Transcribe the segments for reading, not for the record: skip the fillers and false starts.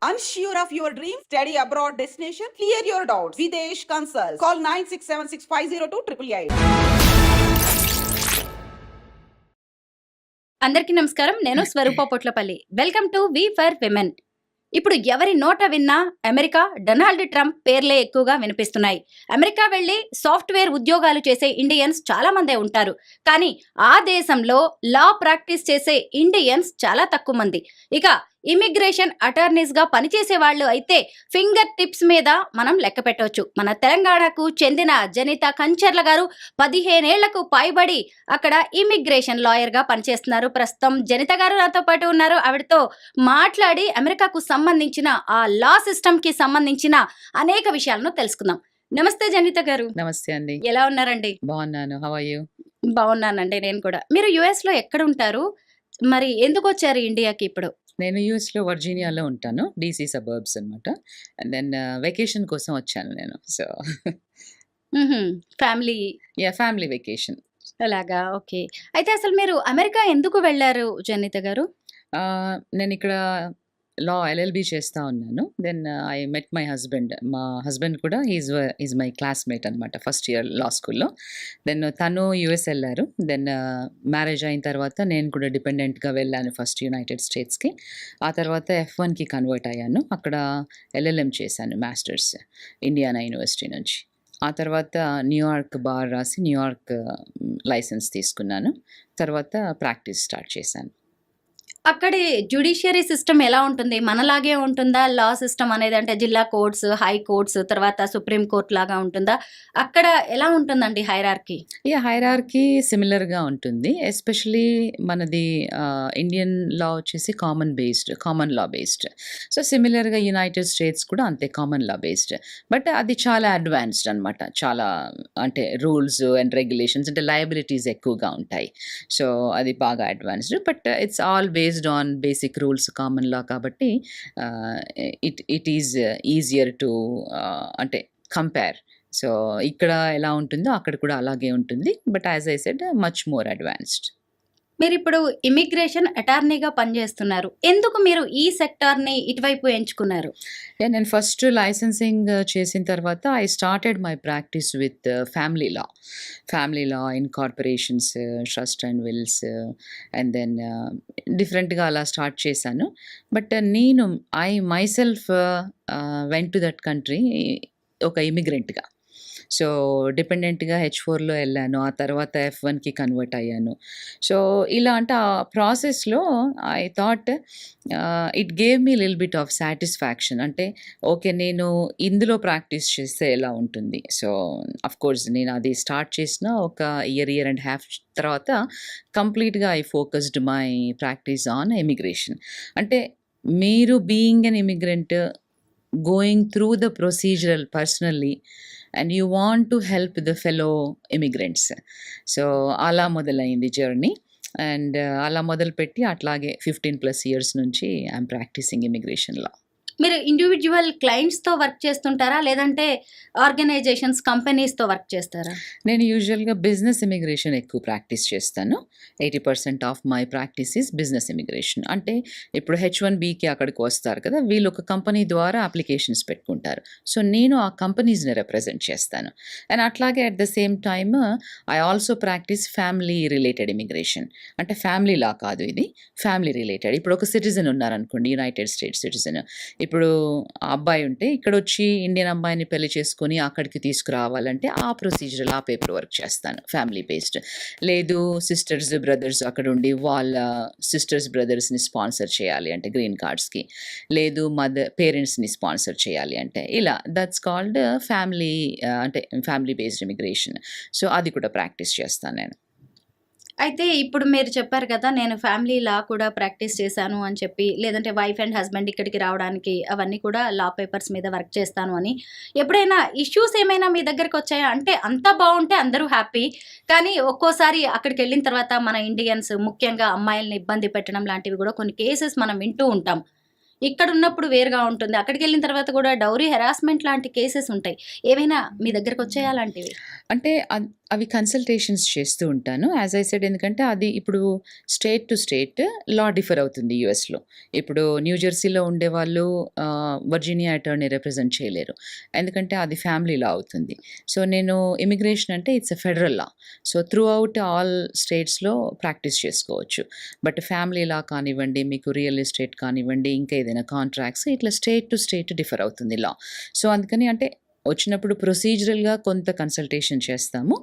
Unsure of your dream? Study abroad destination? Clear your doubts. Videsh Consult. Call 9676502888. అందరికీ నమస్కారం. నేను Swaroopa Potlapalli. Welcome to we for women. ఇప్పుడు ఎవరి నోట విన్నా అమెరికా, డొనాల్డ్ ట్రంప్ పేర్లే ఎక్కువగా వినిపిస్తున్నాయి. అమెరికా వెళ్లి సాఫ్ట్వేర్ ఉద్యోగాలు చేసే ఇండియన్స్ చాలా మందే ఉంటారు. కానీ ఆ దేశంలో లా ప్రాక్టీస్ చేసే ఇండియన్స్ చాలా తక్కువ మంది. ఇక ఇమిగ్రేషన్ అటార్నీస్ గా పనిచేసే వాళ్ళు అయితే ఫింగర్ టిప్స్ మీద మనం లెక్క పెట్టవచ్చు. మన తెలంగాణకు చెందిన జనిత కంచర్ల గారు 15 ఏళ్లకు పైబడి అక్కడ ఇమిగ్రేషన్ లాయర్ గా పనిచేస్తున్నారు. ప్రస్తుతం జనిత గారు నాతో పాటు ఉన్నారు. ఆవిడతో మాట్లాడి అమెరికాకు సంబంధించిన ఆ లా సిస్టమ్ కి సంబంధించిన అనేక విషయాలను తెలుసుకుందాం. నమస్తే జనిత గారు. నమస్తే అండి. ఎలా ఉన్నారండి? బాగున్నాను. How are you? బాగున్నానండి. నేను కూడా. మీరు యుఎస్ లో ఎక్కడ ఉంటారు? మరి ఎందుకు వచ్చారు ఇండియాకి ఇప్పుడు? నేను యూఎస్లో వర్జీనియాలో ఉంటాను. డీసీ సబర్బ్స్ అనమాట. అండ్ దెన్ వెకేషన్ కోసం వచ్చాను నేను. So family family vacation. అలాగా. ఓకే. అయితే అసలు మీరు అమెరికా ఎందుకు వెళ్ళారు జనిత గారు? నేను ఇక్కడ లా ఎల్ఎల్బి చేస్తూ ఉన్నాను. Then I met my husband. మా హస్బెండ్ కూడా ఈజ్ మై క్లాస్మేట్ అనమాట ఫస్ట్ ఇయర్ లా స్కూల్లో. దెన్ తను యుఎస్ వెళ్ళారు. దెన్ మ్యారేజ్ అయిన తర్వాత నేను కూడా డిపెండెంట్గా వెళ్ళాను ఫస్ట్ యునైటెడ్ స్టేట్స్కి. ఆ తర్వాత F1కి కన్వర్ట్ అయ్యాను. అక్కడ LLM చేశాను, మాస్టర్స్, ఇండియానా యూనివర్సిటీ నుంచి. ఆ తర్వాత న్యూయార్క్ బార్ రాసి న్యూయార్క్ లైసెన్స్ తీసుకున్నాను. తర్వాత ప్రాక్టీస్ స్టార్ట్ చేశాను. అక్కడి జ్యుడిషియరీ సిస్టమ్ ఎలా ఉంటుంది? మనలాగే ఉంటుందా లా సిస్టమ్ అనేది? అంటే జిల్లా కోర్ట్స్, హై కోర్ట్స్, తర్వాత సుప్రీం కోర్ట్ లాగా ఉంటుందా? అక్కడ ఎలా ఉంటుందండి హైరార్కీ? హైరార్కీ సిమిలర్గా ఉంటుంది. ఎస్పెషలీ మనది ఇండియన్ లా వచ్చేసి కామన్ లా బేస్డ్. సో సిమిలర్గా యునైటెడ్ స్టేట్స్ కూడా అంతే కామన్ లా బేస్డ్. బట్ అది చాలా అడ్వాన్స్డ్ అనమాట. చాలా అంటే రూల్స్ అండ్ రెగ్యులేషన్స్ అంటే లయబిలిటీస్ ఎక్కువగా ఉంటాయి. సో అది బాగా advanced. But it's all based on basic rules, common లా కాబట్టి ఇట్ ఈజ్ ఈజియర్ టు అంటే కంపేర్. సో ఇక్కడ ఎలా ఉంటుందో అక్కడ కూడా అలాగే ఉంటుంది. But as I said much more advanced. మీరు ఇప్పుడు ఇమిగ్రేషన్ అటార్నీగా పనిచేస్తున్నారు. ఎందుకు మీరు ఈ సెక్టార్ని ఇటువైపు ఎంచుకున్నారు? నేను ఫస్ట్ లైసెన్సింగ్ చేసిన తర్వాత I started my practice with family law in corporations, trust and wills, and then డిఫరెంట్గా అలా స్టార్ట్ చేశాను. బట్ నేను myself went to that country ఒక ఇమిగ్రెంట్గా. సో డిపెండెంట్గా H4లో వెళ్ళాను. ఆ తర్వాత F1కి కన్వర్ట్ అయ్యాను. సో ఇలా అంటే ఆ ప్రాసెస్లో I thought it gave me lil bit of satisfaction. అంటే ఓకే, నేను ఇందులో ప్రాక్టీస్ చేస్తే ఎలా ఉంటుంది. సో అఫ్కోర్స్ నేను అది స్టార్ట్ చేసిన ఒక ఇయర్ అండ్ హాఫ్ తర్వాత కంప్లీట్గా I focused my practice on immigration. అంటే మీరు being an immigrant, going through the procedural personally, and you want to help the fellow immigrants. So అలా మొదలైంది జర్నీ. అండ్ అలా మొదలుపెట్టి అట్లాగే 15+ ఇయర్స్ నుంచి ఐఎమ్ ప్రాక్టీసింగ్ ఇమిగ్రేషన్ లా. మీరు ఇండివిజువల్ క్లయింట్స్తో వర్క్ చేస్తుంటారా, లేదంటే ఆర్గనైజేషన్స్, కంపెనీస్తో వర్క్ చేస్తారా? నేను యూజువల్గా బిజినెస్ ఇమిగ్రేషన్ ఎక్కువ ప్రాక్టీస్ చేస్తాను. 80% of my practice is business immigration. అంటే ఇప్పుడు H1Bకి అక్కడికి వస్తారు కదా, వీళ్ళు ఒక కంపెనీ ద్వారా అప్లికేషన్స్ పెట్టుకుంటారు. సో నేను ఆ కంపెనీస్ని రిప్రజెంట్ చేస్తాను. అండ్ అట్లాగే at the same time I also practice family related immigration. అంటే ఫ్యామిలీ లా కాదు, ఇది ఫ్యామిలీ రిలేటెడ్. ఇప్పుడు ఒక సిటిజన్ ఉన్నారనుకోండి, యునైటెడ్ స్టేట్స్ సిటిజన్. ఇప్పుడు ఆ అబ్బాయి ఉంటే ఇక్కడ వచ్చి ఇండియన్ అమ్మాయిని పెళ్లి చేసుకొని అక్కడికి తీసుకురావాలంటే ఆ ప్రొసీజర్, ఆ పేపర్ వర్క్ చేస్తాను, ఫ్యామిలీ బేస్డ్. లేదు సిస్టర్స్ బ్రదర్స్ అక్కడ ఉండి వాళ్ళ సిస్టర్స్ బ్రదర్స్ని స్పాన్సర్ చేయాలి అంటే గ్రీన్ కార్డ్స్కి, లేదు పేరెంట్స్ని స్పాన్సర్ చేయాలి అంటే ఇలా, దట్స్ కాల్డ్ ఫ్యామిలీ అంటే ఫ్యామిలీ బేస్డ్ ఇమిగ్రేషన్. సో అది కూడా ప్రాక్టీస్ చేస్తాను నేను. అయితే ఇప్పుడు మీరు చెప్పారు కదా, నేను ఫ్యామిలీ లా కూడా ప్రాక్టీస్ చేశాను అని చెప్పి, లేదంటే వైఫ్ అండ్ హస్బెండ్ ఇక్కడికి రావడానికి అవన్నీ కూడా లా పేపర్స్ మీద వర్క్ చేస్తాను అని. ఎప్పుడైనా ఇష్యూస్ ఏమైనా మీ దగ్గరికి వచ్చాయా? అంటే అంతా బాగుంటే అందరూ హ్యాపీ, కానీ ఒక్కోసారి అక్కడికి వెళ్ళిన తర్వాత మన ఇండియన్స్ ముఖ్యంగా అమ్మాయిల్ని ఇబ్బంది పెట్టడం లాంటివి కూడా కొన్ని కేసెస్ మనం వింటూ ఉంటాం. ఇక్కడ ఉన్నప్పుడు వేరుగా ఉంటుంది, అక్కడికి వెళ్ళిన తర్వాత కూడా డౌరీ హెరాస్మెంట్ లాంటి కేసెస్ ఉంటాయి. ఏవైనా మీ దగ్గరకు వచ్చాయా అలాంటివి? అంటే అవి కన్సల్టేషన్స్ చేస్తూ ఉంటాను. యాజ్ ఐ సెడ్, ఎందుకంటే అది ఇప్పుడు state to state law differ అవుతుంది యూఎస్‌లో. ఇప్పుడు న్యూ జెర్సీలో ఉండేవాళ్ళు వర్జీనియా అటార్నీ రిప్రజెంట్ చేయలేరు. ఎందుకంటే అది ఫ్యామిలీ లా అవుతుంది. సో నేను ఇమిగ్రేషన్ అంటే it's a federal law. So through out all స్టేట్స్‌లో ప్రాక్టీస్ చేసుకోవచ్చు. బట్ ఫ్యామిలీ లా కానివ్వండి, మీకు రియల్ ఎస్టేట్ కానివ్వండి, ఇంకా ఏదైనా కాంట్రాక్ట్స్, ఇట్లా స్టేట్ టు స్టేట్ డిఫర్ అవుతుంది లా. సో అందుకని అంటే వచ్చినప్పుడు ప్రొసీజరల్‌గా కొంత కన్సల్టేషన్ చేస్తాము.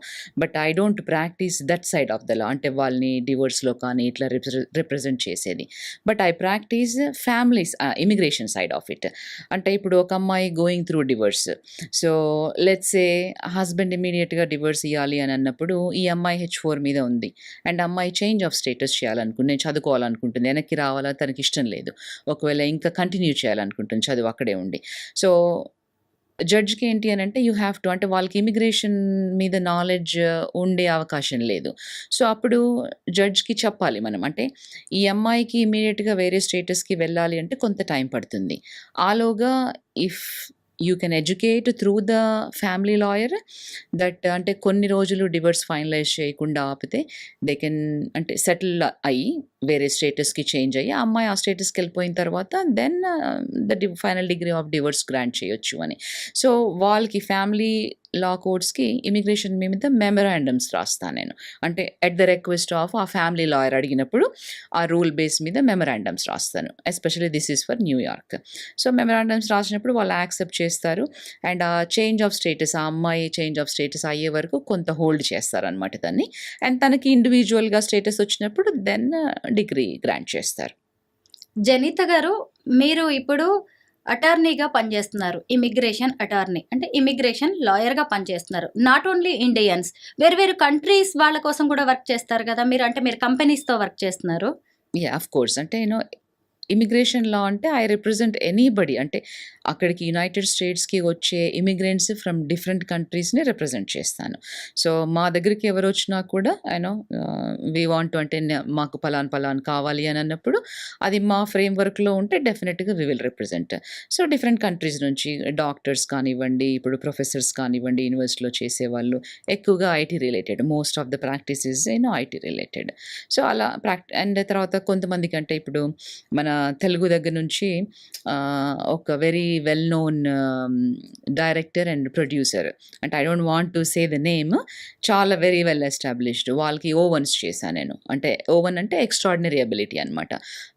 But I don't practice that side of the law. అంటే వాళ్ళని డివోర్స్‌లో కానీ ఇట్లా రిప్రజెంట్ చేసేది. But I practice families immigration side of it. అంటే ఇప్పుడు ఒక అమ్మాయి going through divorce. So let's say husband ఇమ్మీడియేట్‌గా డివోర్స్ ఇయ్యాలి అని అన్నప్పుడు ఈ అమ్మాయి H4 మీద ఉంది. అండ్ అమ్మాయి చేంజ్ ఆఫ్ స్టేటస్ నేను చదువుకోవాలనుకుంటుంది. వెనక్కి రావాలా తనకి ఇష్టం లేదు. ఒకవేళ ఇంకా కంటిన్యూ చేయాలనుకుంటుంది చదువు అక్కడే ఉండి. సో జడ్జ్‌కి ఏంటి అనంటే యూ హ్యావ్ టు, అంటే వాళ్ళకి ఇమిగ్రేషన్ మీద నాలెడ్జ్ ఉండే అవకాశం లేదు. సో అప్పుడు జడ్జ్‌కి చెప్పాలి మనం. అంటే ఈ అమ్మాయికి ఇమ్మీడియేట్‌గా వేరే స్టేటస్‌కి వెళ్ళాలి అంటే కొంత టైం పడుతుంది. ఆలోగా if you can educate through the family lawyer that, అంటే కొన్ని రోజులు డివోర్స్ ఫైనలైజ్ చేయకుండా ఆపితే దే కెన్ అంటే సెటిల్ అయ్యి వేరే స్టేటస్‌కి చేంజ్ అయ్యి ఆ అమ్మాయి ఆ స్టేటస్‌కి వెళ్ళిపోయిన తర్వాత then final degree of divorce grant చేయొచ్చు అని. సో వాళ్ళకి ఫ్యామిలీ లా కోర్ట్స్‌కి ఇమిగ్రేషన్ మీద మెమరాండమ్స్ రాస్తాను నేను. అంటే ఎట్ ద రిక్వెస్ట్ ఆఫ్ ఆ ఫ్యామిలీ లాయర్ అడిగినప్పుడు ఆ రూల్ బేస్ మీద మెమరాండమ్స్ రాస్తాను. Especially this is for New York. So memorandums రాసినప్పుడు వాళ్ళు యాక్సెప్ట్ చేస్తారు. అండ్ ఆ చేంజ్ ఆఫ్ స్టేటస్, ఆ అమ్మాయి చేంజ్ ఆఫ్ స్టేటస్ అయ్యే వరకు కొంత హోల్డ్ చేస్తారనమాట దాన్ని. అండ్ తనకి ఇండివిజువల్‌గా స్టేటస్ వచ్చినప్పుడు దెన్ డిగ్రీ గ్రాంట్ చేస్తారు. జనిత గారు, మీరు ఇప్పుడు అటార్నీగా పనిచేస్తున్నారు. ఇమిగ్రేషన్ అటార్నీ అంటే ఇమిగ్రేషన్ లాయర్‌గా పనిచేస్తున్నారు. నాట్ ఓన్లీ ఇండియన్స్, వేరు వేరు కంట్రీస్ వాళ్ళ కోసం కూడా వర్క్ చేస్తారు కదా మీరు. అంటే మీరు కంపెనీస్‌తో వర్క్ చేస్తున్నారు. యాహ్! Of course. అంటే ఇమిగ్రేషన్ లా అంటే ఐ రిప్రజెంట్ ఎనీబడీ. అంటే అక్కడికి యునైటెడ్ స్టేట్స్‌కి వచ్చే ఇమిగ్రెంట్స్ ఫ్రమ్ డిఫరెంట్ కంట్రీస్‌ని రిప్రజెంట్ చేస్తాను. సో మా దగ్గరికి ఎవరొచ్చినా కూడా వి వాంట్ టు, అంటే మాకు పలానా కావాలి అని అన్నప్పుడు అది మా ఫ్రేమ్‌వర్క్‌లో ఉంటే డెఫినిట్‌గా we will represent. So different countries నుంచి డాక్టర్స్ కానివ్వండి, ఇప్పుడు ప్రొఫెసర్స్ కానివ్వండి, యూనివర్సిటీలో చేసేవాళ్ళు, ఎక్కువగా IT related. Most of the practice is IT related. So అలా అండ్ తర్వాత కొంతమందికి అంటే ఇప్పుడు మన తెలుగు దగ్గర నుంచి ఒక very well known director and producer, అంటే I don't want to say the name, చాలా వెరీ వెల్ ఎస్టాబ్లిష్డ్, వాళ్ళకి ఓవన్స్ చేశాను నేను. అంటే ఓవన్ అంటే ఎక్స్ట్రాడినరీ అబిలిటీ అనమాట.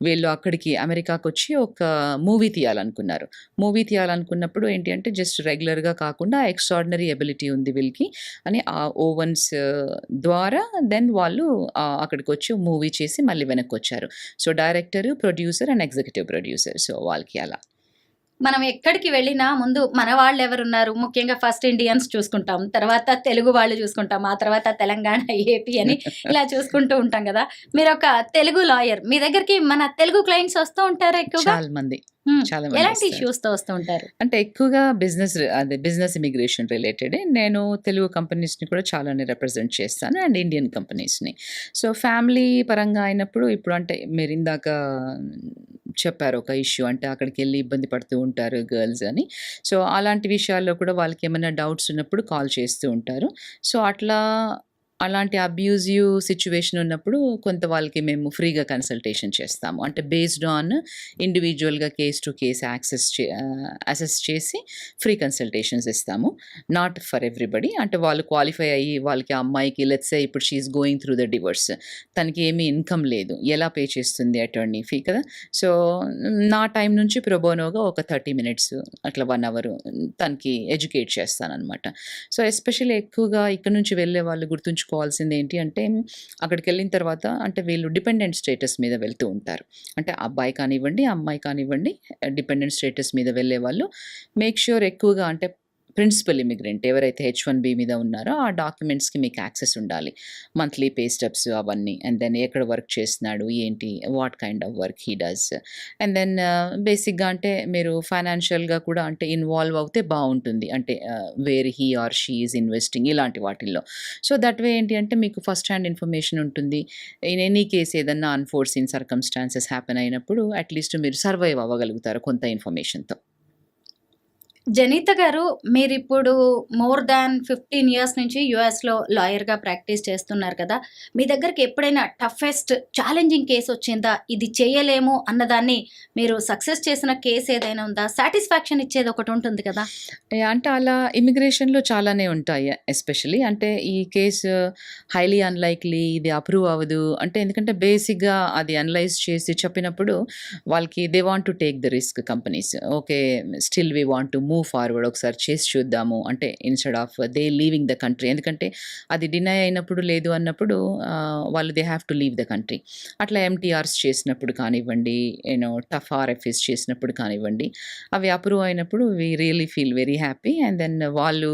వీళ్ళు అక్కడికి అమెరికాకి వచ్చి ఒక మూవీ తీయాలనుకున్నప్పుడు ఏంటి అంటే జస్ట్ రెగ్యులర్గా కాకుండా ఎక్స్ట్రాడినరీ అబిలిటీ ఉంది వీళ్ళకి అని ఆ ఓవన్స్ ద్వారా దెన్ వాళ్ళు అక్కడికి వచ్చి మూవీ చేసి మళ్ళీ వెనక్కి వచ్చారు. So director, producer and executive producer. So వాళ్ళకి అలా. మనం ఎక్కడికి వెళ్ళినా ముందు మన వాళ్ళు ఎవరున్నారు, ముఖ్యంగా ఫస్ట్ ఇండియన్స్ చూసుకుంటాం, తర్వాత తెలుగు వాళ్ళు చూసుకుంటాం, ఆ తర్వాత తెలంగాణ, ఏపీ అని ఇలా చూసుకుంటూ ఉంటాం కదా. మీరు ఒక తెలుగు లాయర్, మీ దగ్గరికి మన తెలుగు క్లయింట్స్ వస్తూ ఉంటారా ఎక్కువగా? చాలా మంది ఎలాంటి ఇష్యూస్ తో వస్తూ ఉంటారు? అంటే ఎక్కువగా బిజినెస్ ఇమిగ్రేషన్ రిలేటెడ్. నేను తెలుగు కంపెనీస్ని కూడా చాలానే రిప్రజెంట్ చేస్తాను అండ్ ఇండియన్ కంపెనీస్ని. సో ఫ్యామిలీ పరంగా అయినప్పుడు ఇప్పుడు అంటే మీరు ఇందాక చెప్పారు ఒక ఇష్యూ, అంటే అక్కడికి వెళ్ళి ఇబ్బంది పడుతూ ఉంటారు గర్ల్స్ అని. సో అలాంటి విషయాల్లో కూడా వాళ్ళకి ఏమైనా డౌట్స్ ఉన్నప్పుడు కాల్ చేస్తూ ఉంటారు. సో అలాంటి అబ్యూజివ్ సిచ్యువేషన్ ఉన్నప్పుడు కొంత వాళ్ళకి మేము ఫ్రీగా కన్సల్టేషన్ చేస్తాము. అంటే బేస్డ్ ఆన్ ఇండివిజువల్గా కేస్ టు కేస్ అసెస్ చేసి ఫ్రీ కన్సల్టేషన్స్ ఇస్తాము. Not for everybody. అంటే వాళ్ళు క్వాలిఫై అయ్యి వాళ్ళకి ఆ అమ్మాయికి లెట్స్ సే ఇప్పుడు she is going through the divorce, తనకి ఏమీ ఇన్కమ్ లేదు, ఎలా పే చేస్తుంది అటార్నీ ఫీ కదా. సో నా టైం నుంచి ప్రొబోనోగా ఒక 30 minutes అట్లా 1 hour తనకి ఎడ్యుకేట్ చేస్తానన్నమాట. సో ఎస్పెషల్లీ ఎక్కువగా ఇక్కడ నుంచి వెళ్ళే వాళ్ళు గుర్తుంచుకోవాల్సింది ఏంటి అంటే అక్కడికి వెళ్ళిన తర్వాత అంటే వీళ్ళు డిపెండెంట్ స్టేటస్ మీద వెళ్తూ ఉంటారు. అంటే అబ్బాయి కానివ్వండి, అమ్మాయి కానివ్వండి, డిపెండెంట్ స్టేటస్ మీద వెళ్ళే వాళ్ళు మేక్ ష్యూర్ ఎక్కువగా అంటే ప్రిన్సిపల్ ఇమిగ్రెంట్ ఎవరైతే H1B మీద ఉన్నారో ఆ డాక్యుమెంట్స్‌కి మీకు యాక్సెస్ ఉండాలి. మంత్లీ పే స్టబ్స్ అవన్నీ. అండ్ దెన్ ఎక్కడ వర్క్ చేస్తున్నాడు, ఏంటి, what kind of work he does. And then బేసిక్‌గా అంటే మీరు ఫైనాన్షియల్‌గా కూడా అంటే ఇన్వాల్వ్ అవుతే బావుంటుంది. అంటే where he or she is investing ఇలాంటి వాటిల్లో. సో, దట్ వే ఏంటి అంటే మీకు ఫస్ట్ హ్యాండ్ ఇన్ఫర్మేషన్ ఉంటుంది. ఇన్ ఎనీ కేస్ ఏదన్నా అన్‌ఫోర్సీన్ సర్కమ్‌స్టాన్సెస్ హ్యాపెన్ అయినప్పుడు అట్‌లీస్ట్ మీరు సర్వైవ్ అవ్వగలుగుతారు కొంత ఇన్ఫర్మేషన్‌తో. జనీత గారు, మీరిప్పుడు మోర్ దాన్ 15 ఇయర్స్ నుంచి యూఎస్‌లో లాయర్‌గా ప్రాక్టీస్ చేస్తున్నారు కదా! మీ దగ్గరికి ఎప్పుడైనా టఫెస్ట్ ఛాలెంజింగ్ కేస్ వచ్చిందా? ఇది చేయలేము అన్నదాన్ని మీరు సక్సెస్ చేసిన కేస్ ఏదైనా ఉందా? సాటిస్ఫాక్షన్ ఇచ్చేది ఒకటి ఉంటుంది కదా! అంటే అలా ఇమిగ్రేషన్‌లో చాలానే ఉంటాయి. ఎస్పెషల్లీ అంటే ఈ కేసు హైలీ అన్‌లైక్లీ ఇది అప్రూవ్ అవ్వదు. అంటే ఎందుకంటే బేసిక్‌గా అది అనలైజ్ చేసి చెప్పినప్పుడు వాళ్ళకి they want to take the risk companies. Okay. Still we want to move forward ఒకసారి చేసి చూద్దాము. అంటే instead of they leaving the country. ఎందుకంటే అది డినై అయినప్పుడు లేదు అన్నప్పుడు వాళ్ళు they have to leave the country. అట్లా ఎంటీఆర్స్ చేసినప్పుడు కానివ్వండి, టఫ్ ఆర్ఎఫ్ఎస్ చేసినప్పుడు కానివ్వండి, అవి అప్రూవ్ అయినప్పుడు we really feel very happy. And then వాళ్ళు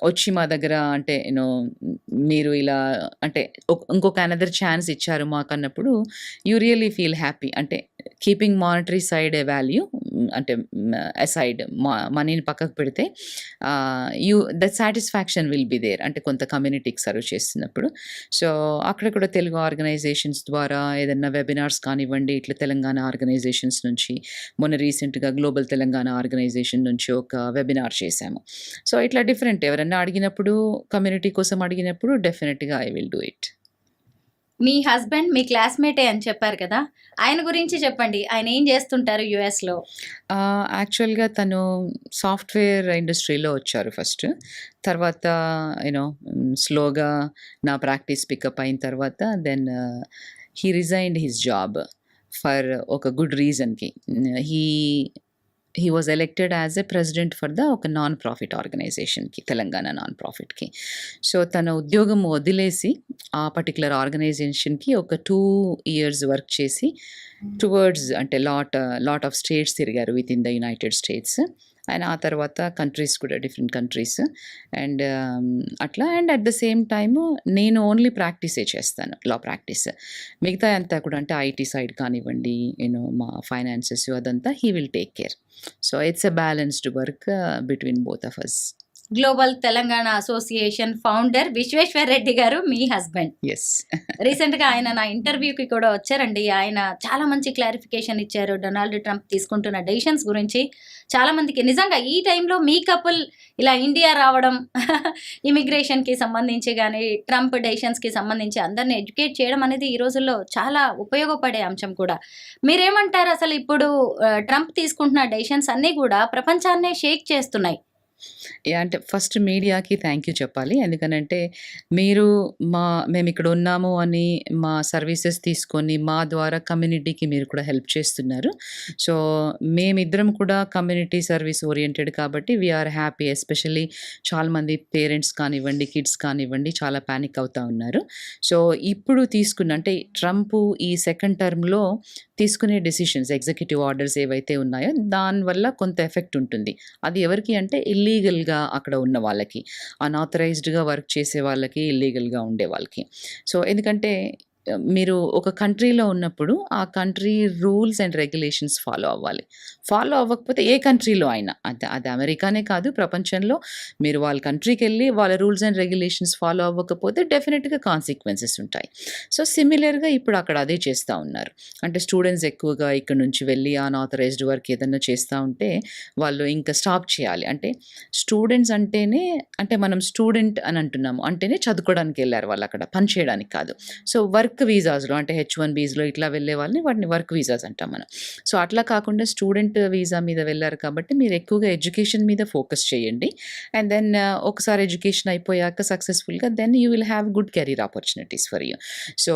వచ్చి మా దగ్గర అంటే మీరు ఇలా అంటే ఇంకొక అనదర్ ఛాన్స్ ఇచ్చారు మాకన్నప్పుడు యూ రియల్లీ ఫీల్ హ్యాపీ. అంటే keeping monetary side a value అంటే అసైడ్ మనీని పక్కకు పెడితే the satisfaction will be there. అంటే కొంత కమ్యూనిటీకి సర్వ్ చేస్తున్నప్పుడు. సో, అక్కడ కూడా తెలుగు ఆర్గనైజేషన్స్ ద్వారా ఏదన్నా వెబినార్స్ కానివ్వండి, ఇట్లా తెలంగాణ ఆర్గనైజేషన్స్ నుంచి మొన్న రీసెంట్‌గా గ్లోబల్ తెలంగాణ ఆర్గనైజేషన్ నుంచి ఒక వెబినార్ చేశాము. సో, ఇట్లా డిఫరెంట్ ఎవరన్నా అడిగినప్పుడు కమ్యూనిటీ కోసం అడిగినప్పుడు డెఫినిట్‌గా ఐ విల్ డూ ఇట్. మీ హస్బెండ్ మీ క్లాస్‌మేటే అని చెప్పారు కదా! ఆయన గురించి చెప్పండి. ఆయన ఏం చేస్తుంటారు యూఎస్‌లో? యాక్చువల్‌గా తను సాఫ్ట్‌వేర్ ఇండస్ట్రీలో వచ్చారు ఫస్ట్. తర్వాత స్లోగా నా ప్రాక్టీస్ పికప్ అయిన తర్వాత then he resigned his job for ఒక గుడ్ రీజన్‌కి. He he was elected as a president for ఒక నాన్ ప్రాఫిట్ ఆర్గనైజేషన్‌కి, తెలంగాణ నాన్ ప్రాఫిట్‌కి. సో, తన ఉద్యోగం వదిలేసి ఆ పర్టిక్యులర్ ఆర్గనైజేషన్‌కి ఒక 2 ఇయర్స్ వర్క్ చేసి టువర్డ్స్ అంటే లాట్ ఆఫ్ స్టేట్స్ తిరిగారు within the United States. And ఆ తర్వాత కంట్రీస్ కూడా డిఫరెంట్ కంట్రీస్. అండ్ అట్లా and at the same time నేను ఓన్లీ ప్రాక్టీసే చేస్తాను, లా ప్రాక్టీస్. మిగతా అంతా కూడా అంటే ఐటీ సైడ్ కానివ్వండి, మా ఫైనాన్సెస్ అదంతా he will take care. So, it's a balanced work between both of us. Global Telangana association founder Vishweshwar Reddy garu మీ హస్బెండ్. ఎస్. రీసెంట్‌గా ఆయన నా ఇంటర్వ్యూకి కూడా వచ్చారండి. ఆయన చాలా మంచి క్లారిఫికేషన్ ఇచ్చారు. డొనాల్డ్ ట్రంప్ తీసుకుంటున్న డెసిషన్స్ గురించి. చాలా మందికి నిజంగా ఈ టైంలో మీ కపుల్ ఇలా ఇండియా రావడం ఇమిగ్రేషన్‌కి సంబంధించి గానీ, ట్రంప్ డెసిషన్స్‌కి సంబంధించి అందరిని ఎడ్యుకేట్ చేయడం అనేది ఈ రోజుల్లో చాలా ఉపయోగపడే అంశం కూడా. మీరేమంటారు అసలు ఇప్పుడు ట్రంప్ తీసుకుంటున్న డెసిషన్స్ అన్నీ కూడా ప్రపంచాన్నే షేక్ చేస్తున్నాయి. అంటే ఫస్ట్ మీడియాకి థ్యాంక్ యూ చెప్పాలి. ఎందుకనంటే మీరు మేమిక్కడ ఉన్నాము అని మా సర్వీసెస్ తీసుకొని మా ద్వారా కమ్యూనిటీకి మీరు కూడా హెల్ప్ చేస్తున్నారు. సో, మేమిద్దరం కూడా కమ్యూనిటీ సర్వీస్ ఓరియెంటెడ్ కాబట్టి వీఆర్ హ్యాపీ. ఎస్పెషల్లీ చాలామంది పేరెంట్స్ కానివ్వండి, కిడ్స్ కానివ్వండి చాలా ప్యానిక్ అవుతా ఉన్నారు. సో, ఇప్పుడు అంటే ట్రంప్ ఈ సెకండ్ టర్మ్‌లో తీసుకునే డెసిషన్స్ ఎగ్జిక్యూటివ్ ఆర్డర్స్ ఏవైతే ఉన్నాయో దానివల్ల కొంత ఎఫెక్ట్ ఉంటుంది. అది ఎవరికి అంటే ఇల్లీగల్‌గా అక్కడ ఉన్న వాళ్ళకి, అన్‌ఆథరైజ్డ్‌గా వర్క్ చేసే వాళ్ళకి, ఇల్లీగల్‌గా ఉండే వాళ్ళకి. సో, ఎందుకంటే మీరు ఒక కంట్రీలో ఉన్నప్పుడు ఆ country rules and regulations follow అవ్వాలి. ఫాలో అవ్వకపోతే ఏ కంట్రీలో అయినా అది అమెరికానే కాదు ప్రపంచంలో మీరు వాళ్ళ కంట్రీకెళ్ళి వాళ్ళ రూల్స్ అండ్ రెగ్యులేషన్స్ ఫాలో అవ్వకపోతే డెఫినెట్‌గా కాన్సిక్వెన్సెస్ ఉంటాయి. సో, సిమిలర్‌గా ఇప్పుడు అక్కడ అదే చేస్తా ఉన్నారు. అంటే స్టూడెంట్స్ ఎక్కువగా ఇక్కడ నుంచి వెళ్ళి అన్‌ఆథరైజ్డ్ వర్క్ ఏదన్నా చేస్తా ఉంటే వాళ్ళు ఇంకా స్టాప్ చేయాలి. అంటే స్టూడెంట్స్ అంటేనే అంటే మనం స్టూడెంట్ అని అంటున్నాము. అంటేనే చదువుకోవడానికి ఎళ్లారు వాళ్ళు అక్కడ పని చేయడానికి కాదు. సో, వర్క్ వీసాస్‌లో అంటే H1Bస్‌లో ఇట్లా వెళ్ళే వాళ్ళని వాటిని వర్క్ వీసాస్ అంటాం మనం. సో, అట్లా కాకుండా స్టూడెంట్ వీసా మీద వెళ్లారు కాబట్టి మీరు ఎక్కువగా ఎడ్యుకేషన్ మీద ఫోకస్ చేయండి. అండ్ దెన్ ఒకసారి ఎడ్యుకేషన్ అయిపోయాక సక్సెస్‌ఫుల్‌గా then you will have good career opportunities for you. So,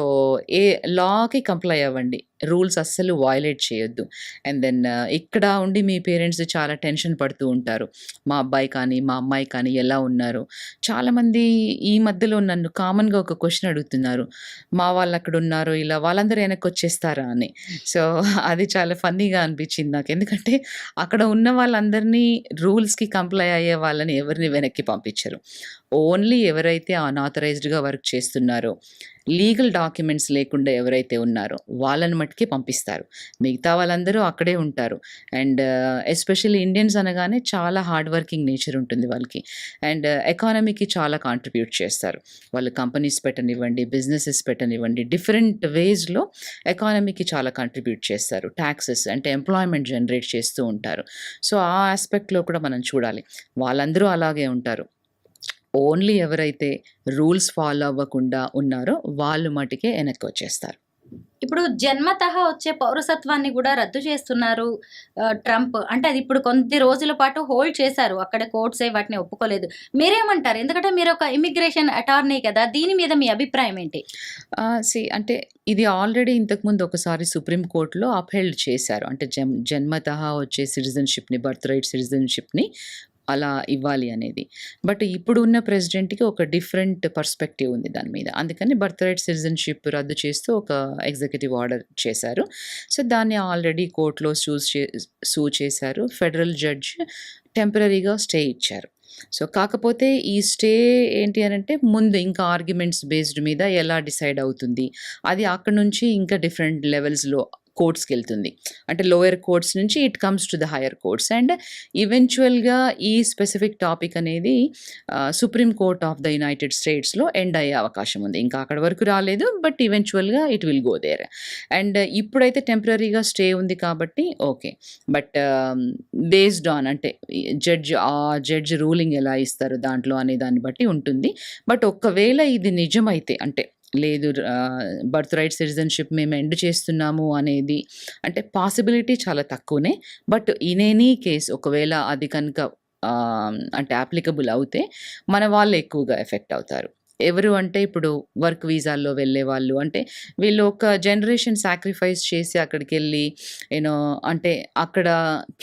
లాకి కంప్లై అవ్వండి. రూల్స్ అస్సలు వయలేట్ చేయొద్దు. అండ్ దెన్ ఇక్కడ ఉండి మీ పేరెంట్స్ చాలా టెన్షన్ పడుతూ ఉంటారు. మా అబ్బాయి కానీ, మా అమ్మాయి కానీ ఎలా ఉన్నారు? చాలామంది ఈ మధ్యలో నన్ను కామన్‌గా ఒక క్వెషన్ అడుగుతున్నారు. మా వాళ్ళు అక్కడ ఉన్నారు, ఇలా వాళ్ళందరూ వెనక్కి వచ్చేస్తారా అని. సో అది చాలా ఫన్నీగా అనిపించింది నాకు. ఎందుకంటే అక్కడ ఉన్న వాళ్ళందరినీ రూల్స్కి కంప్లై అయ్యే వాళ్ళని ఎవరిని వెనక్కి పంపించరు. ఓన్లీ ఎవరైతే అన్ఆథరైజ్డ్గా వర్క్ చేస్తున్నారో, లీగల్ డాక్యుమెంట్స్ లేకుండా ఎవరైతే ఉన్నారో వాళ్ళని మట్టుకే పంపిస్తారు. మిగతా వాళ్ళందరూ అక్కడే ఉంటారు. అండ్ ఎస్పెషల్లీ ఇండియన్స్ అనగానే చాలా హార్డ్ వర్కింగ్ నేచర్ ఉంటుంది వాళ్ళకి. అండ్ ఎకానమీకి చాలా కాంట్రిబ్యూట్ చేస్తారు. వాళ్ళు కంపెనీస్ పెట్టనివ్వండి, బిజినెసెస్ పెట్టనివ్వండి, డిఫరెంట్ వేస్లో ఎకానమీకి చాలా కాంట్రిబ్యూట్ చేస్తారు. ట్యాక్సెస్ అంటే ఎంప్లాయ్మెంట్ జనరేట్ చేస్తూ ఉంటారు. సో ఆ ఆస్పెక్ట్లో కూడా మనం చూడాలి. వాళ్ళందరూ అలాగే ఉంటారు. ఓన్లీ ఎవరైతే రూల్స్ ఫాలో అవ్వకుండా ఉన్నారో వాళ్ళు మటుకే వెనక్కి వచ్చేస్తారు. ఇప్పుడు జన్మతః వచ్చే పౌరసత్వాన్ని కూడా రద్దు చేస్తున్నారు ట్రంప్. అంటే అది ఇప్పుడు కొద్ది రోజుల పాటు హోల్డ్ చేశారు, అక్కడ కోర్ట్సే వాటిని ఒప్పుకోలేదు. మీరేమంటారు? ఎందుకంటే మీరు ఒక ఇమిగ్రేషన్ అటార్నీ కదా, దీని మీద మీ అభిప్రాయం ఏంటి? అంటే ఇది ఆల్రెడీ ఇంతకుముందు ఒకసారి సుప్రీం కోర్టులో అప్హెల్డ్ చేశారు. అంటే జన్మతః వచ్చే సిటిజన్షిప్ని, బర్త్ రైట్ సిటిజన్షిప్ని అలా ఇవ్వాలి అనేది. బట్ ఇప్పుడు ఉన్న ప్రెసిడెంట్కి ఒక డిఫరెంట్ పర్స్పెక్టివ్ ఉంది దాని మీద. అందుకని బర్త్ రైట్ సిటిజన్షిప్ రద్దు చేస్తూ ఒక ఎగ్జిక్యూటివ్ ఆర్డర్ చేశారు. సో దాన్ని ఆల్రెడీ కోర్టులో సూ చేశారు. ఫెడరల్ జడ్జ్ టెంపరీగా స్టే ఇచ్చారు. సో కాకపోతే ఈ స్టే ఏంటి అని అంటే ముందు ఇంకా ఆర్గ్యుమెంట్స్ బేస్డ్ మీద ఎలా డిసైడ్ అవుతుంది, అది అక్కడ నుంచి ఇంకా డిఫరెంట్ లెవెల్స్లో కోర్ట్స్కి వెళ్తుంది. అంటే లోయర్ కోర్ట్స్ నుంచి it comes to the higher courts. And ఈవెన్చువల్గా ఈ స్పెసిఫిక్ టాపిక్ అనేది Supreme Court of the United స్టేట్స్లో ఎండ్ అయ్యే అవకాశం ఉంది. ఇంకా అక్కడ వరకు రాలేదు, బట్ ఈవెన్చువల్గా ఇట్ విల్ గో దేర్. అండ్ ఇప్పుడైతే టెంపరీగా స్టే ఉంది కాబట్టి ఓకే. బట్ బేస్డ్ ఆన్ అంటే జడ్జ్ రూలింగ్ ఎలా ఇస్తారు దాంట్లో అనే దాన్ని బట్టి ఉంటుంది. బట్ ఒకవేళ ఇది నిజమైతే, అంటే లేదు బర్త్ రైట్ సిటిజన్షిప్ మేము ఎండ్ చేస్తున్నాము అనేది అంటే పాసిబిలిటీ చాలా తక్కువనే. బట్ ఇన్ ఎనీ కేస్ ఒకవేళ అది కనుక అంటే అప్లికబుల్ అవుతే మన వాళ్ళు ఎక్కువగా ఎఫెక్ట్ అవుతారు. ఎవరు అంటే ఇప్పుడు వర్క్ వీసాల్లో వెళ్ళే వాళ్ళు, అంటే వీళ్ళు ఒక జనరేషన్ సాక్రిఫైస్ చేసి అక్కడికి వెళ్ళి అంటే అక్కడ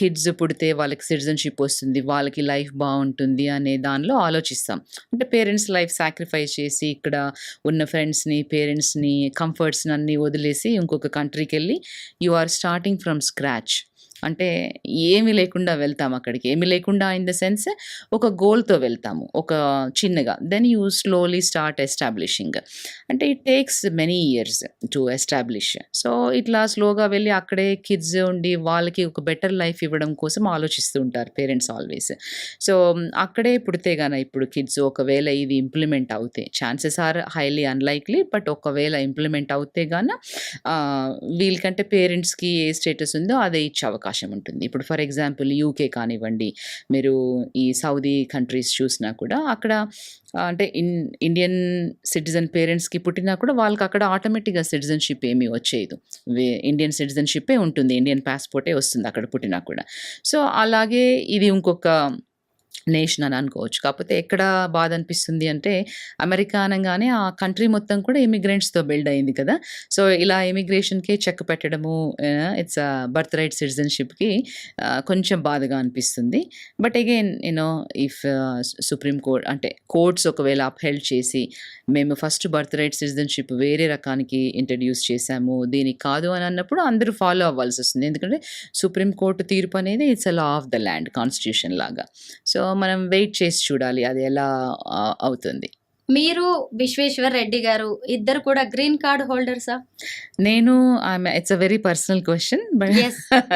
కిడ్స్ పుడితే వాళ్ళకి సిటిజన్షిప్ వస్తుంది, వాళ్ళకి లైఫ్ బాగుంటుంది అనే దానిలో ఆలోచిస్తాం. అంటే పేరెంట్స్ లైఫ్ సాక్రిఫైస్ చేసి ఇక్కడ ఉన్న ఫ్రెండ్స్ని, పేరెంట్స్ని, కంఫర్ట్స్ని అన్నీ వదిలేసి ఇంకొక కంట్రీకి వెళ్ళి you are starting from scratch. అంటే ఏమీ లేకుండా వెళ్తాము అక్కడికి. ఏమీ లేకుండా ఇన్ ద సెన్స్ ఒక గోల్తో వెళ్తాము, ఒక చిన్నగా. Then you slowly start establishing. అంటే it takes many years to establish. So ఇట్లా స్లోగా వెళ్ళి అక్కడే కిడ్స్ ఉండి వాళ్ళకి ఒక బెటర్ లైఫ్ ఇవ్వడం కోసం ఆలోచిస్తూ ఉంటారు పేరెంట్స్ ఆల్వేస్. సో అక్కడే పుడితే గాన ఇప్పుడు కిడ్స్ ఒకవేళ ఇది ఇంప్లిమెంట్ అవుతే, chances are highly unlikely, but ఒకవేళ ఇంప్లిమెంట్ అవుతే గాన వీళ్ళకంటే పేరెంట్స్కి ఏ స్టేటస్ ఉందో అదే ఇచ్చే అవకాశం ఉంటుంది. ఇప్పుడు ఫర్ ఎగ్జాంపుల్ యూకే కానివ్వండి, మీరు ఈ సౌదీ కంట్రీస్ చూసినా కూడా అక్కడ అంటే ఇండియన్ సిటిజన్ పేరెంట్స్కి పుట్టినా కూడా వాళ్ళకి అక్కడ ఆటోమేటిక్గా సిటిజన్షిప్ ఏమీ వచ్చేది, ఇండియన్ సిటిజన్షిప్పే ఉంటుంది, ఇండియన్ పాస్పోర్టే వస్తుంది అక్కడ పుట్టినా కూడా. సో అలాగే ఇది ఇంకొక నేషన్ అని అనుకోవచ్చు. కాకపోతే ఎక్కడ బాధ అనిపిస్తుంది అంటే అమెరికా అనగానే ఆ కంట్రీ మొత్తం కూడా ఇమిగ్రెంట్స్తో బిల్డ్ అయింది కదా. సో ఇలా ఇమిగ్రేషన్కే చెక్ పెట్టడము, ఇట్స్ బర్త్ రైట్ సిటిజన్షిప్కి కొంచెం బాధగా అనిపిస్తుంది. But again if supreme court అంటే కోర్ట్స్ ఒకవేళ అప్హెల్డ్ చేసి మేము ఫస్ట్ బర్త్ రైట్ సిటిజన్షిప్ వేరే రకానికి ఇంట్రడ్యూస్ చేశాము, దీనికి కాదు అని అన్నప్పుడు అందరూ ఫాలో అవ్వాల్సి వస్తుంది. ఎందుకంటే సుప్రీం కోర్టు తీర్పు అనేది it's a law of the land, constitution లాగా. సో మనం వెయిట్ చేసి చూడాలి అది ఎలా అవుతుంది. మీరు, విశ్వేశ్వర్ రెడ్డి గారు ఇద్దరు కూడా గ్రీన్ కార్డ్ హోల్డర్సా? నేను it's a very personal question, but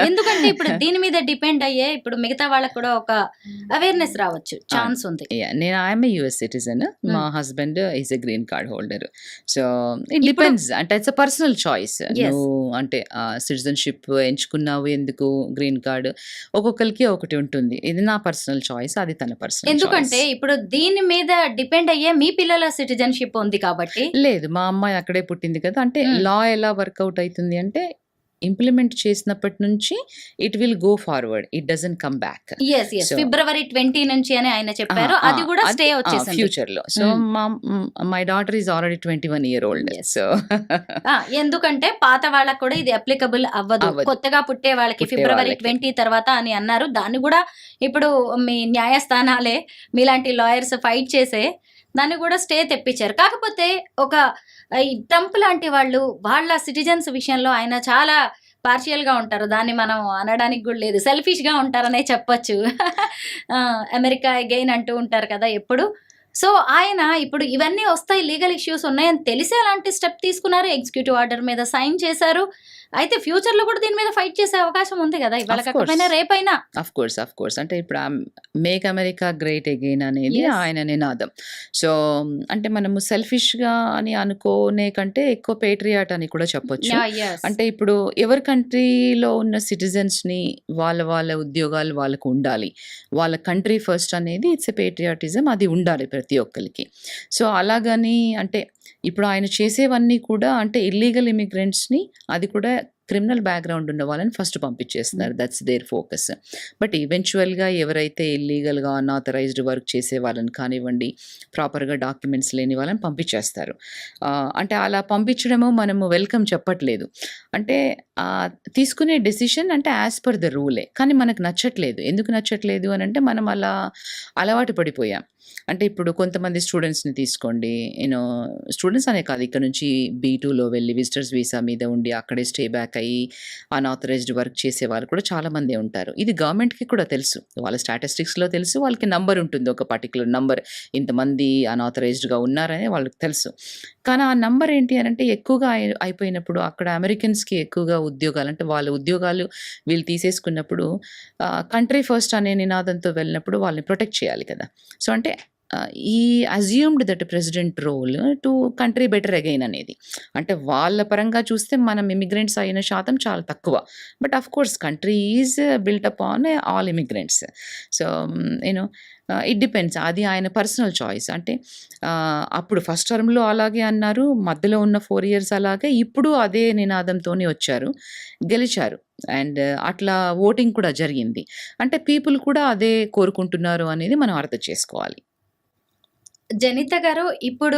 ఎందుకంటే ఇప్పుడు దీని మీద డిపెండ్ అయ్యే ఇప్పుడు మిగతా వాళ్ళకు కూడా ఒక అవేర్నెస్ రావచ్చు, ఛాన్స్ ఉంది. నేను ఐఎమ్ ఏ యుఎస్ సిటిజన్, మా husband is a green card holder. So it depends, అంటే ఇట్స్ అ పర్సనల్ చాయిస్. నువ్వు అంటే సిటిజన్షిప్ ఎంచుకున్నావు ఎందుకు, గ్రీన్ కార్డ్ ఒక్కొక్కరికి ఒకటి ఉంటుంది. ఇది నా పర్సనల్ చాయిస్, అది తన పర్సనల్. ఎందుకంటే ఇప్పుడు దీని మీద డిపెండ్ అయ్యే మీ పిల్లల సిటిజన్షిప్ ఉంది కాబట్టి. లేదు, మా అమ్మాయి అక్కడే పుట్టింది కదా. అంటే లా ఎలా వర్కౌట్ అవుతుంది అంటే ఇంప్లిమెంట్ చేసినప్పటి నుంచి it will go forward, it doesn't come back. ఫిబ్రవరి 20 నుంచి అని ఆయన చెప్పారు, అది కూడా స్టే వచ్చేసింది ఫ్యూచర్ లో. So my daughter is already 21 year old. So ఎందుకంటే పాత వాళ్ళకి కూడా ఇది అప్లికబుల్ అవ్వదు, కొత్తగా పుట్టే వాళ్ళకి ఫిబ్రవరి 20 తర్వాత అని అన్నారు. దాన్ని కూడా ఇప్పుడు మీ న్యాయస్థానాలే మీలాంటి లాయర్స్ ఫైట్ చేసే దాన్ని కూడా స్టే తెప్పించారు. కాకపోతే ఒక ఈ ట్రంప్ లాంటి వాళ్ళు వాళ్ళ సిటిజన్స్ విషయంలో ఆయన చాలా పార్షియల్‌గా ఉంటారు. దాన్ని మనం అనడానికి గూడా లేదు. సెల్ఫిష్‌గా ఉంటారనే చెప్పొచ్చు. అమెరికా అగైన్ అంటూ ఉంటారు కదా ఎప్పుడు. సో, ఆయన ఇప్పుడు ఇవన్నీ వస్తాయి, లీగల్ ఇష్యూస్ ఉన్నాయని తెలిసి అలాంటి స్టెప్ తీసుకున్నారు. ఎగ్జిక్యూటివ్ ఆర్డర్ మీద సైన్ చేశారు. అయితే ఫ్యూచర్‌లో కూడా దీని మీద ఫైట్ చేసే అవకాశం ఉంది గదా! ఇవాళ ఆఫ్ కాకపోయినా కోర్స్. రేపైనా. Of course. అంటే ఇప్పుడు మేక్ అమెరికా గ్రేట్ అగైన్ అనేది యెస్. ఆయన నినాదం. సో, అంటే మనము సెల్ఫిష్‌గా అని అనుకోనే కంటే ఎక్కువ పేట్రియాట్ అని కూడా చెప్పొచ్చు. యెస్. అంటే ఇప్పుడు ఎవరి కంట్రీలో ఉన్న సిటిజన్స్‌ని వాళ్ళ ఉద్యోగాలు వాళ్ళకు ఉండాలి. వాళ్ళ కంట్రీ ఫస్ట్ అనేది ఇట్స్ ఎ పేట్రియాటిజం, అది ఉండాలి ప్రతి ఒక్కళ్ళకి. సో, అలాగని అంటే ఇప్పుడు ఆయన చేసేవన్నీ కూడా అంటే ఇల్లీగల్ ఇమిగ్రెంట్స్‌ని, అది కూడా క్రిమినల్ బ్యాక్‌గ్రౌండ్ ఉన్న వాళ్ళని ఫస్ట్ పంపించేస్తున్నారు. That's their focus. బట్ ఈవెంచువల్‌గా ఎవరైతే ఇల్లీగల్‌గా అన్‌ఆథరైజ్డ్ వర్క్ చేసే వాళ్ళని కానివ్వండి, ప్రాపర్‌గా డాక్యుమెంట్స్ లేని వాళ్ళని పంపించేస్తారు. అంటే అలా పంపించడము మనము వెల్కమ్ చెప్పట్లేదు. అంటే తీసుకునే డెసిషన్ అంటే యాజ్ పర్ ద రూలే. కానీ మనకు నచ్చట్లేదు. ఎందుకు నచ్చట్లేదు అనంటే మనం అలా అలవాటు పడిపోయాం. అంటే ఇప్పుడు కొంతమంది స్టూడెంట్స్‌ని తీసుకోండి. స్టూడెంట్స్ అనే కాదు, ఇక్కడ నుంచి బీ2లో వెళ్ళి విజిటర్స్ వీసా మీద ఉండి అక్కడే స్టే బ్యాక్ అయ్యి అన్‌ఆథరైజ్డ్ వర్క్ చేసే వాళ్ళు కూడా చాలామందే ఉంటారు. ఇది గవర్నమెంట్‌కి కూడా తెలుసు. వాళ్ళ స్టాటిస్టిక్స్‌లో తెలుసు. వాళ్ళకి నంబర్ ఉంటుంది. ఒక పర్టిక్యులర్ నంబర్ ఇంతమంది అన్‌ఆథరైజ్డ్‌గా ఉన్నారని వాళ్ళకి తెలుసు. కానీ ఆ నంబర్ ఏంటి అనంటే ఎక్కువగా అయిపోయినప్పుడు అక్కడ అమెరికన్స్‌కి ఎక్కువగా ఉద్యోగాలు అంటే వాళ్ళ ఉద్యోగాలు వీళ్ళు తీసేసుకున్నప్పుడు కంట్రీ ఫస్ట్ అనే నినాదంతో వెళ్ళినప్పుడు వాళ్ళని ప్రొటెక్ట్ చేయాలి కదా! సో, అంటే ఈ assumed that president role to country better again అనేది. అంటే వాళ్ళ పరంగా చూస్తే మనం ఇమిగ్రెంట్స్ అయిన శాతం చాలా తక్కువ. But of course country is built upon all immigrants. So, it depends. అది ఆయన పర్సనల్ చాయిస్. అంటే అప్పుడు ఫస్ట్ టర్మ్‌లో అలాగే అన్నారు. మధ్యలో ఉన్న 4 ఇయర్స్ అలాగే. ఇప్పుడు అదే నినాదంతోనే వచ్చారు. గెలిచారు. అండ్ అట్లా ఓటింగ్ కూడా జరిగింది. అంటే పీపుల్ కూడా అదే కోరుకుంటున్నారు అనేది మనం అర్థం చేసుకోవాలి. జనిత గారు, ఇప్పుడు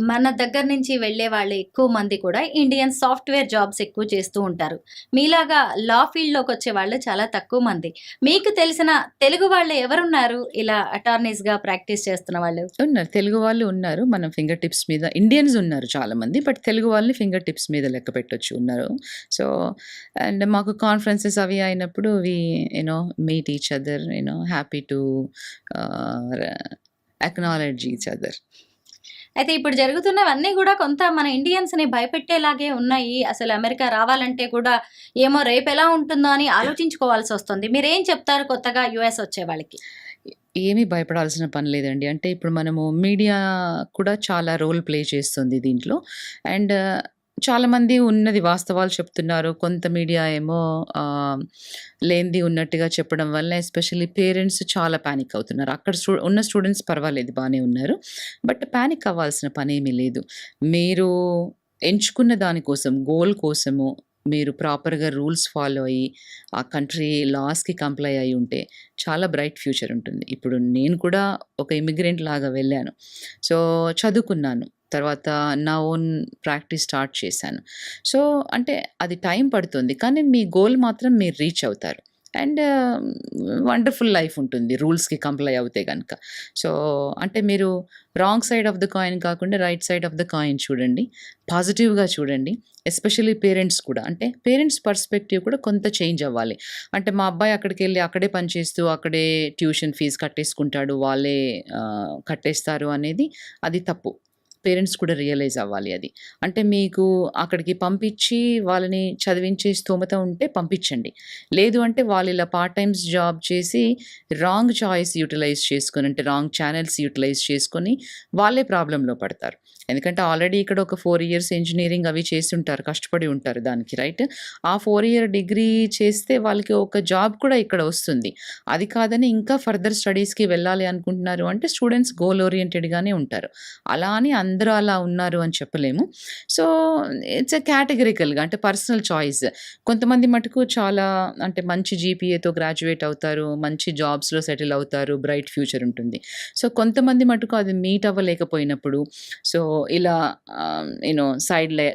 మన దగ్గర నుంచి వెళ్ళే వాళ్ళు ఎక్కువ మంది కూడా ఇండియన్ సాఫ్ట్‌వేర్ జాబ్స్ ఎక్కువ చేస్తూ ఉంటారు. మీలాగా లా ఫీల్డ్‌లోకొచ్చే వాళ్ళు చాలా తక్కువ మంది. మీకు తెలిసిన తెలుగు వాళ్ళు ఎవరున్నారు ఇలా అటార్నీస్‌గా ప్రాక్టీస్ చేస్తున్న వాళ్ళు? ఉన్నారు. తెలుగు వాళ్ళు ఉన్నారు. మనం ఫింగర్ టిప్స్ మీద ఇండియన్స్ ఉన్నారు చాలామంది. బట్ తెలుగు వాళ్ళని ఫింగర్ టిప్స్ మీద లెక్క పెట్టొచ్చు ఉన్నారు. సో, అండ్ మాకు కాన్ఫరెన్సెస్ అవి అయినప్పుడు meet each other, happy to acknowledge each other. అయితే ఇప్పుడు జరుగుతున్నవన్నీ గూడా కొంత మన ఇండియన్స్‌ని భయపెట్టేలాగే ఉన్నాయి. అసలు అమెరికా రావాలంటే కూడా ఏమో రేపెలా ఉంటుందో అని ఆలోచించుకోవాల్సొస్తుంది. మీరేం చెప్తారు కొత్తగా యూఎస్ వచ్చే వాళ్ళకి? ఏమీ భయపడాల్సిన పని లేదండి. అంటే ఇప్పుడు మనము మీడియా కూడా చాలా రోల్ ప్లే చేస్తుంది దీంట్లో. అండ్ చాలామంది ఉన్నది వాస్తవాలు చెప్తున్నారు. కొంత మీడియా ఏమో లేనిది ఉన్నట్టుగా చెప్పడం వల్ల ఎస్పెషల్లీ పేరెంట్స్ చాలా పానిక్ అవుతున్నారు. అక్కడ ఉన్న స్టూడెంట్స్ పర్వాలేదు, బానే ఉన్నారు. బట్ పానిక్ అవ్వాల్సిన పనేమీ లేదు. మీరు ఎంచుకున్న దానికోసం, గోల్ కోసము మీరు ప్రాపర్‌గా రూల్స్ ఫాలో అయ్యి, ఆ కంట్రీ లాస్‌కి కంప్లై అయ్యి ఉంటే చాలా బ్రైట్ ఫ్యూచర్ ఉంటుంది. ఇప్పుడు నేను కూడా ఒక ఇమిగ్రెంట్ లాగా వెళ్ళాను. సో, చదువుకున్నాను. తర్వాత నా ఓన్ ప్రాక్టీస్ స్టార్ట్ చేశాను. సో, అంటే అది టైం పడుతుంది. కానీ మీ గోల్ మాత్రం మీరు రీచ్ అవుతారు. అండ్ వండర్‌ఫుల్ లైఫ్ ఉంటుంది రూల్స్‌కి కంప్లై అవుతే గనక. సో, అంటే మీరు wrong side of the coin కాకుండా right side of the coin చూడండి. పాజిటివ్‌గా చూడండి. ఎస్పెషల్లీ పేరెంట్స్ కూడా. అంటే పేరెంట్స్ పర్స్పెక్టివ్ కూడా కొంత చేంజ్ అవ్వాలి. అంటే మా అబ్బాయి అక్కడికెళ్ళి అక్కడే పని చేస్తూ అక్కడే ట్యూషన్ ఫీజు కట్టేసుకుంటాడు. వాళ్ళే కట్టేస్తారు అనేది అది తప్పు. పేరెంట్స్ కూడా రియలైజ్ అవ్వాలి అది. అంటే మీకు అక్కడికి పంపించి వాళ్ళని చదివించే స్తోమత ఉంటే పంపించండి. లేదు అంటే వాళ్ళు ఇలా పార్ట్ టైమ్స్ జాబ్ చేసి రాంగ్ చాయిస్ యూటిలైజ్ చేసుకొని, అంటే రాంగ్ ఛానెల్స్ యూటిలైజ్ చేసుకొని వాళ్ళే ప్రాబ్లమ్‌లో పడతారు. ఎందుకంటే ఆల్రెడీ ఇక్కడ ఒక 4 ఇయర్స్ ఇంజినీరింగ్ అవి చేసుంటారు. కష్టపడి ఉంటారు దానికి, రైట్? ఆ 4 ఇయర్ డిగ్రీ చేస్తే వాళ్ళకి ఒక జాబ్ కూడా ఇక్కడ వస్తుంది. అది కాదని ఇంకా ఫర్దర్ స్టడీస్‌కి వెళ్ళాలి అనుకుంటున్నారు అంటే స్టూడెంట్స్ గోల్ ఓరియెంటెడ్‌గానే ఉంటారు. అలా అని అందరూ అలా ఉన్నారు అని చెప్పలేము. సో, ఇట్స్ కేటగరికల్‌గా అంటే పర్సనల్ చాయిస్. కొంతమంది మటుకు చాలా అంటే మంచి జీపీఏతో గ్రాడ్యుయేట్ అవుతారు. మంచి జాబ్స్‌లో సెటిల్ అవుతారు. బ్రైట్ ఫ్యూచర్ ఉంటుంది. సో, కొంతమంది మటుకు అది మీట్ అవ్వలేకపోయినప్పుడు సో, ఇలా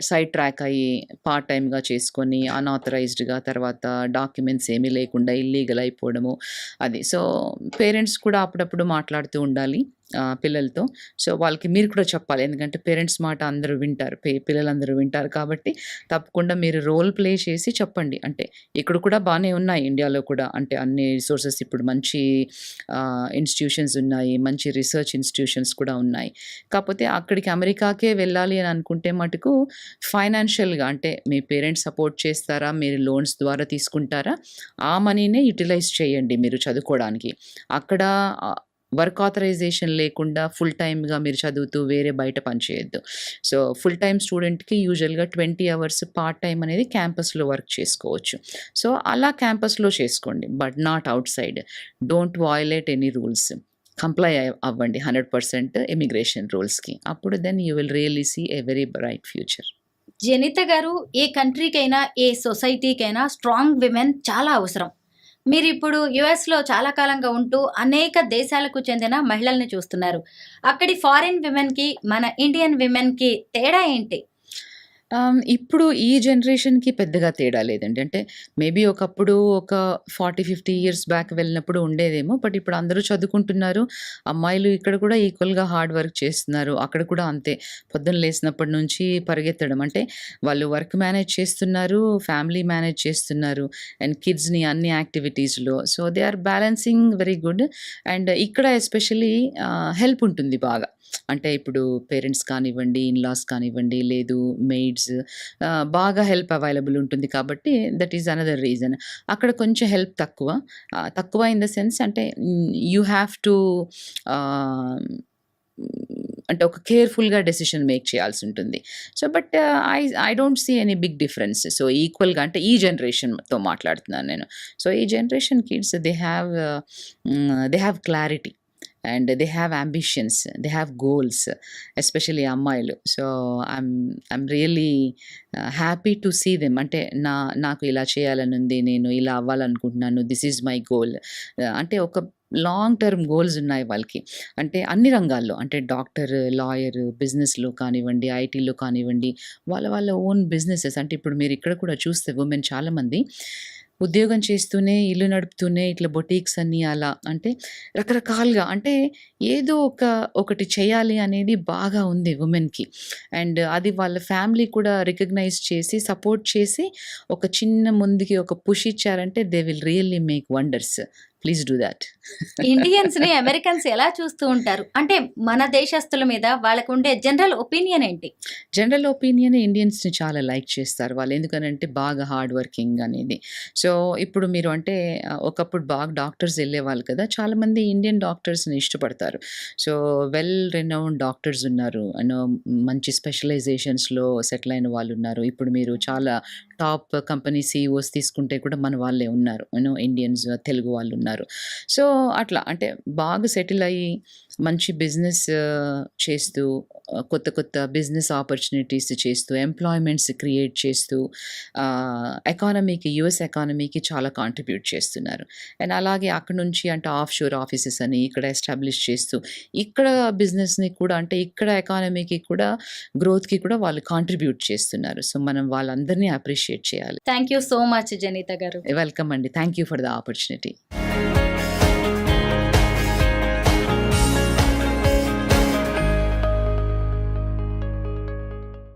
సైడ్ ట్రాక్ అయ్యి పార్ట్ టైమ్‌గా చేసుకొని అన్‌ఆథరైజ్డ్‌గా తర్వాత డాక్యుమెంట్స్ ఏమీ లేకుండా ఇల్లీగల్ అయిపోవడము అది. సో, పేరెంట్స్ కూడా అప్పుడప్పుడు మాట్లాడుతూ ఉండాలి. పిల్లలతో. సో, వాళ్ళకి మీరు కూడా చెప్పాలి. ఎందుకంటే పేరెంట్స్ మాట అందరూ వింటారు. పిల్లలందరూ వింటారు కాబట్టి తప్పకుండా మీరు రోల్ ప్లే చేసి చెప్పండి. అంటే ఇక్కడ కూడా బానే ఉన్నాయి ఇండియాలో కూడా. అంటే అన్ని రిసోర్సెస్ ఇప్పుడు మంచి ఇన్‌స్టిట్యూషన్స్ ఉన్నాయి. మంచి రిసర్చ్ ఇన్‌స్టిట్యూషన్స్ కూడా ఉన్నాయి. కాపోతే అక్కడికి అమెరికాకే వెళ్ళాలి అని అనుకుంటే మటుకు ఫైనాన్షియల్‌గా అంటే మీ పేరెంట్స్ సపోర్ట్ చేస్తారా? మీరు లోన్స్ ద్వారా తీసుకుంటారా? ఆ మనీనే యుటిలైజ్ చేయండి మీరు చదువుకోవడానికి. అక్కడ వర్క్ ఆథరైజేషన్ లేకుండా ఫుల్ టైమ్‌గా మీరు చదువుతూ వేరే బయట పని చేయొద్దు. సో, ఫుల్ టైమ్ స్టూడెంట్‌కి యూజువల్‌గా 20 అవర్స్ పార్ట్ టైమ్ అనేది క్యాంపస్‌లో వర్క్ చేసుకోవచ్చు. సో, అలా క్యాంపస్‌లో చేసుకోండి. But not outside. Don't violate any rules. Comply అవ్వండి 100% ఇమిగ్రేషన్ రూల్స్‌కి. అప్పుడు then you will really see a very bright future. Janitha garu, ఏ కంట్రీకైనా ఏ సొసైటీకైనా స్ట్రాంగ్ విమెన్ చాలా అవసరం. మీరు ఇప్పుడు యుఎస్లో చాలా కాలంగా ఉంటూ అనేక దేశాలకు చెందిన మహిళల్ని చూస్తున్నారు. అక్కడి ఫారిన్ విమెన్కి మన ఇండియన్ విమెన్కి తేడా ఏంటి? ఇప్పుడు ఈ జనరేషన్‌కి పెద్దగా తేడా లేదండి. అంటే మేబీ ఒకప్పుడు ఒక 40, 50 ఇయర్స్ బ్యాక్ వెళ్ళినప్పుడు ఉండేదేమో. బట్ ఇప్పుడు అందరూ చదువుకుంటున్నారు. అమ్మాయిలు ఇక్కడ కూడా ఈక్వల్‌గా హార్డ్ వర్క్ చేస్తున్నారు. అక్కడ కూడా అంతే. పొద్దున్న లేసినప్పటి నుంచి పరిగెత్తడం. అంటే వాళ్ళు వర్క్ మేనేజ్ చేస్తున్నారు, ఫ్యామిలీ మేనేజ్ చేస్తున్నారు అండ్ కిడ్స్‌ని అన్ని యాక్టివిటీస్‌లో. So, they are balancing very good. And ఇక్కడ ఎస్పెషల్లీ హెల్ప్ ఉంటుంది బాగా. అంటే ఇప్పుడు పేరెంట్స్ కానివ్వండి, ఇన్‌లాస్ కానివ్వండి, లేదు మెయిడ్స్ బాగా హెల్ప్ అవైలబుల్ ఉంటుంది కాబట్టి దట్ ఈస్ అనదర్ రీజన్. అక్కడ కొంచెం హెల్ప్ తక్కువ. తక్కువ ఇన్ ద సెన్స్ అంటే యూ హ్యావ్ టు ఆహ్, అంటే ఒక కేర్‌ఫుల్‌గా డెసిషన్ మేక్ చేయాల్సుంటుంది. So, but I don't see any big difference. So, ఈక్వల్‌గా అంటే ఈ జనరేషన్‌తో మాట్లాడుతున్నాను నేను. సో, ఈ generation kids they have clarity. And they have ambitions, they have goals, especially అమ్మాయిలు. So, I'm really happy to see them. అంటే నాకు ఇలా చేయాలనుంది, నేను ఇలా అవ్వాలనుకుంటున్నాను, దిస్ ఈజ్ మై గోల్. అంటే ఒక లాంగ్ టర్మ్ గోల్స్ ఉన్నాయి వాళ్ళకి. అంటే అన్ని రంగాల్లో అంటే డాక్టర్, లాయర్, బిజినెస్‌లో కానివ్వండి, ఐటీలో కానివ్వండి, వాళ్ళ ఓన్ బిజినెసెస్. అంటే ఇప్పుడు మీరు ఇక్కడ కూడా చూస్తే వుమెన్ చాలామంది ఉద్యోగం చేస్తూనే, ఇల్లు నడుపుతూనే ఇట్లా బొటీక్స్ అని అలా అంటే రకరకాలుగా అంటే ఏదో ఒకటి చేయాలి అనేది బాగా ఉంది వుమెన్‌కి. అండ్ అది వాళ్ళ ఫ్యామిలీ కూడా రికగ్నైజ్ చేసి, సపోర్ట్ చేసి ఒక చిన్న ముందుకి ఒక పుష్ ఇచ్చారంటే they will really make wonders. Please do that. ఇండియన్స్‌ని అమెరికన్స్ ఎలా చూస్తూ ఉంటారు? అంటే మన దేశస్తుల మీద వాళ్ళకుండే జనరల్ ఒపీనియన్ ఏంటి? జనరల్ ఒపీనియన్ ఇండియన్స్‌ని చాలా లైక్ చేస్తారు వాళ్ళు. ఎందుకనంటే బాగా హార్డ్ వర్కింగ్ అనేది. సో, ఇప్పుడు మీరు అంటే ఒకప్పుడు బాగా డాక్టర్స్ ఎళ్ళేవాళ్ళు కదా! చాలామంది ఇండియన్ డాక్టర్స్‌ని ఇష్టపడతారు. సో, వెల్ రెనౌన్డ్ డాక్టర్స్ ఉన్నారు. మంచి స్పెషలైజేషన్స్‌లో సెటిల్ అయిన వాళ్ళున్నారు. ఇప్పుడు మీరు చాలా టాప్ కంపెనీ సీఈఓస్ తీసుకుంటే కూడా మన వాళ్ళే ఉన్నారు. ఇండియన్స్, తెలుగు వాళ్ళున్నారు. సో, అట్లా అంటే బాగా సెటిల్ అయ్యి మంచి బిజినెస్ చేస్తూ కొత్త బిజినెస్ ఆపర్చునిటీస్ చేస్తూ, ఎంప్లాయ్‌మెంట్స్ క్రియేట్ చేస్తూ ఎకానమీకి, యూఎస్ ఎకానమీకి చాలా కాంట్రిబ్యూట్ చేస్తున్నారు. అండ్ అలాగే అక్కడి నుంచి అంటే ఆఫ్‌షోర్ ఆఫీసెస్ అని ఇక్కడ ఎస్టాబ్లిష్ చేస్తూ, ఇక్కడ బిజినెస్‌ని కూడా అంటే ఇక్కడ ఎకానమీకి కూడా గ్రోత్‌కి కూడా వాళ్ళు కాంట్రిబ్యూట్ చేస్తున్నారు. సో, మనం వాళ్ళందరినీ అప్రిషియేట్ చేయాలి. థ్యాంక్ యూ సో మచ్ జనిత గారు. వెల్కమ్ అండి. Thank you for the opportunity.